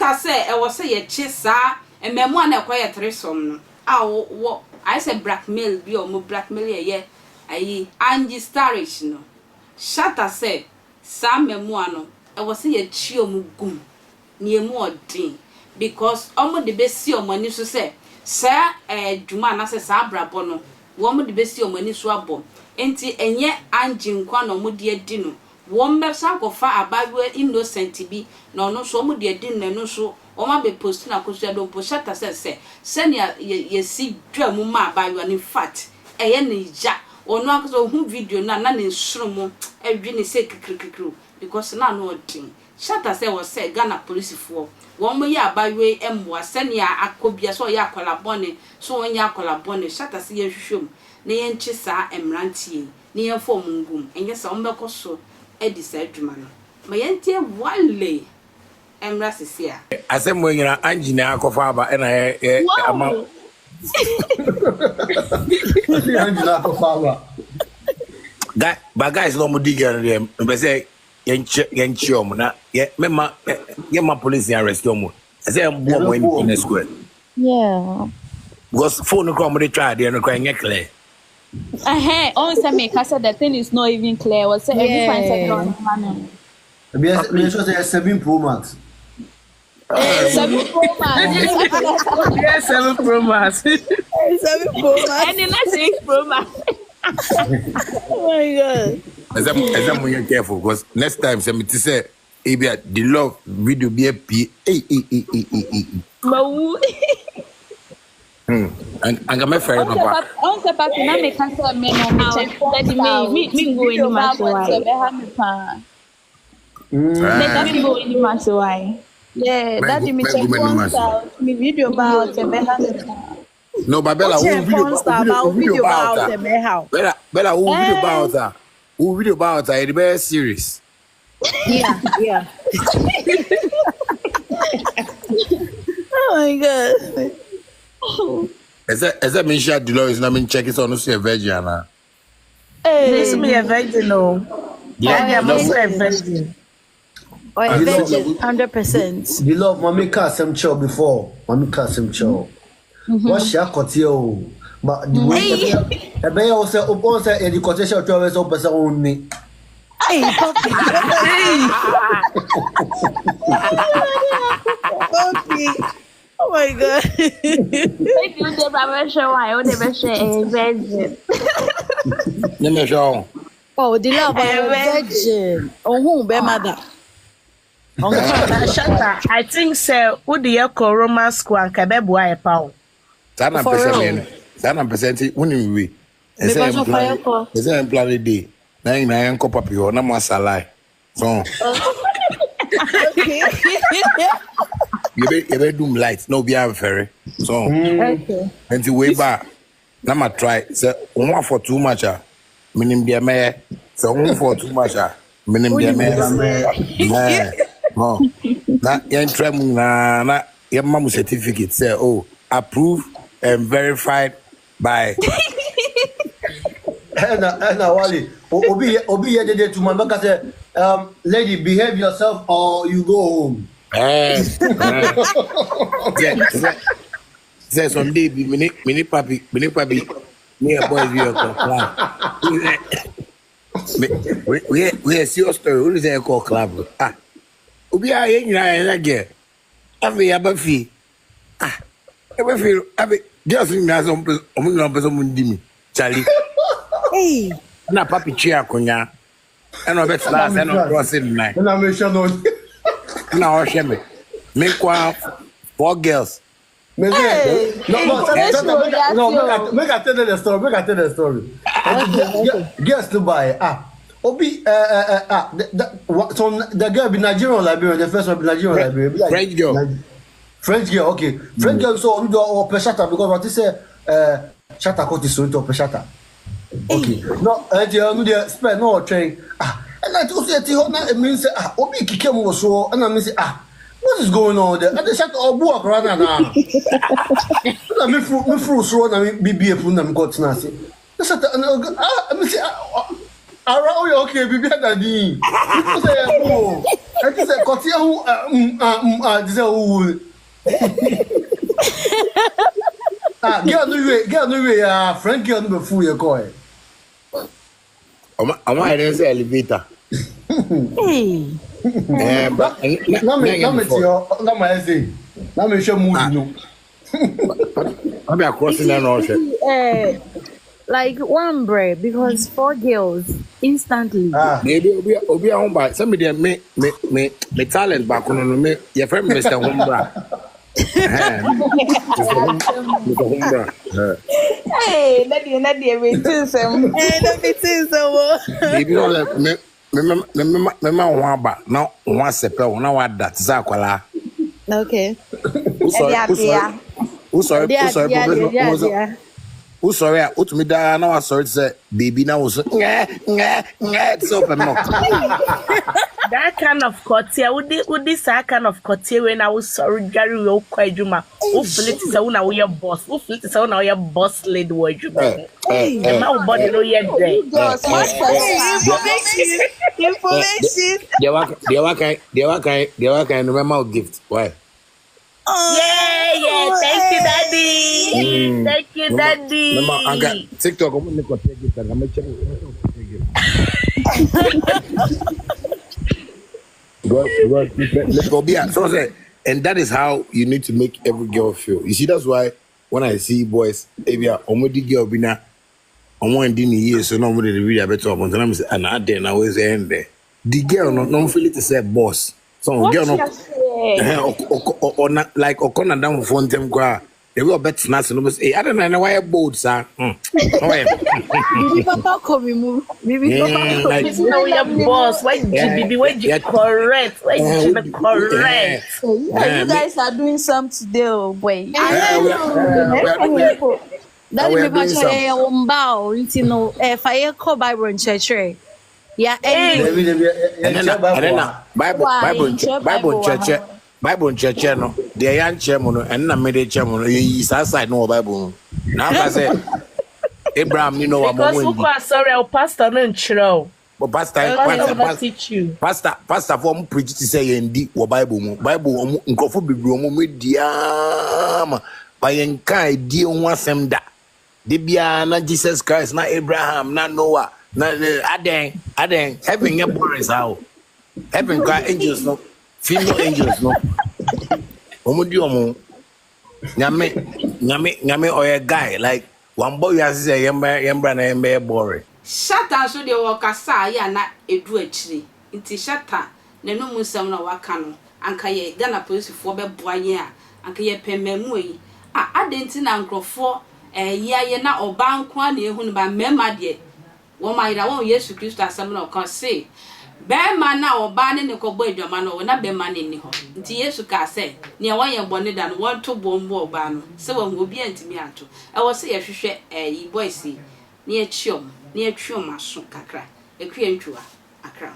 Shatta say e was say ye chisa e memo na kwaya tresom no. Wo I say blackmail bi o mo blackmail ye ayi Angie Starish no. Shatta say sa memo no e was say ye chi o mu gum. Ni emu odin because omo de besi omo ani so say sa dwuma na say sa brabo no wo mo de besi omo ani so abo enti enye Angie nkwa no mo de adi no wo mbesa kofa abawe innocent bi no no so mo de adi na no so o ma be post na koso do po Shatta say senia ye si dwa mu ma abawe in fact eye ne ja ono akoso hu video na ne nsuro mo edwi ne say kikirikiri because na no odin Shatta say was say Ghana police for one way abawe emwa senia akobia so ya kolabone so onya kolabone Shatta say yehwehwem na yenchi saa emrantie na yenfo mungum enye sa ombeko so edi sa adwuma no ma yentie Wale emra sesia asemo nyina Angie na akofa aba na ama Angie na akofa aba guys no mo diga dem be say yenchi omo na ye ma police arrest omo say mbo mo in the square. Yeah, because phone come they try there no can get clear. On say me said the thing is not even clear. Was say everyone said on man. Me sure say 7 Pro Max. 7 Pro Max. Yes, 7 Pro Max. 7 Pro Max. And then 6 Pro Max. Oh my God. As I'm more careful because next time say me to say the love video be a p and I'm a fair papa. On se papa na me kan say me no me go in my why. Let me go in my why. Yeah, that me check me video about the no, but Bella, who video about Bella, who video about her? Who video about her? The best series. Yeah. Oh my God. Is that mean she had Dolores? I mean check it on to a virgin. This me a virgin, no. Yeah, I'm also a virgin. Or a virgin, 100%. You love mommy cast some chow before. Mommy cast some chow. What's your cotio? But the way a bear also oppose a quotation to always open only. Hey, puppy. Oh my God. If you never show, I would never say a virgin. Never show. Oh, the love of a virgin. Oh, who be mother? Shatta, I think so. Would the echo romance school and Kabebu a pound? Sana percent when we say plan day. Na yanko papi ho na masalai. So you be doom light no be very. So Okay. and the way back na ma try say one for too much minim dia me so one for too much minim dia me no na yan try na yan mamu certificate say oh approved and verified by Wale, Obi here to my back say, lady, behave yourself or you go home. Say someday, mini papi, me a boy view club. We see your story. Who is a call club? Obi a yen na get. Ave abafi. Abafi, ave just na some person mundimi. Charlie. Hey. Na papi chia konya. Eno bet last eno crossing night. Na me sure no. Na o sheme. Me kwa 4 girls. No, make I tell the story. Guess to buy. Obi so the girl be Nigerian Liberian, the first one be Nigerian Liberian. French girl, okay. French girl so we do poor-Shatta because what they say Shatta got this to poor-Shatta. Okay. No, you dey spend no train. And I just say it means Obi kike mo so and I mean say what is going on there? And they Shatta obu akra na. Na me fru so na me bibie pu na me got na say. Shatta I mean say Around your okay, be better than me. You say, oh, I just say, Cotia, this is who. Get no way, Frank, get no fool your coin. I'm I say elevator. Hey. But let me say, let me show movie. I'm crossing that also. Like one bread because 4 girls instantly. Maybe obi a homba. Somebody me talent back on me. Your friend Mr. Hombra. Hey, that you waiting some. Hey, that waiting some. Maybe all me one ba now one sepel now what that is akwala. Okay. Who sorry, what me da now sorry say baby now was so no. That kind of cotia, would this kind of cotia when I was sorry, Gary will quite juma. Who flit is a now your boss, who flit is now your boss lady word you. The man body no yet there. Information. They were kind remember gift. Why? Yeah. Thank you, Daddy. Thank you, Daddy. Remember, I got TikTok. I'm gonna go take it. I'm gonna check it. So say, and that is how you need to make every girl feel. You see, that's why when I see boys, if you are already girl, be na, I'm one in years, so nobody really a better one. And I'm saying, and I did, I was end there. The girl no feel it to say boss. So girl no. Or not like or corner down phone them gra. They will bet snatch and say, I don't know why bold, sir. Bibi Papa come remove. Bibi Papa like know your boss. Why Bibi? Why you correct? Why you correct? You guys are doing something today, oh boy. That is much a wombao. You know, if I call Bible in church, yeah. Bible church no the young chairman and na made chairman is outside no Bible now I say Abraham you know what because sorry our pastor no nchiro but pastor for preach to say ndi wo Bible nkofo bibiro mo mediam by enkai die ho asem da de bia na Jesus Christ na Abraham na Noah na aden heaven get boys how heaven got angels no female angels no. Nyame or a guy like one boy has say yembra na yembe boring. Shatta so de wakasa ya na edu achiri. Nti Shatta ne no musam na waka no anka ye Ghana police fo be boanye a anka ye pememu yi. Adenti na nkrofo ye na oba nko na ehunu ba mema de. Wo mayira won Yesu Kristo asem na o kan say Bema na oba ne kobo adwama no na bema ne ni ho nti Yesu ka se ne won bone da no won to bombo oba no se won obi antimi ato e wo se ye hwehwe yi boys ne atwom aso kakra ekue ntwa akra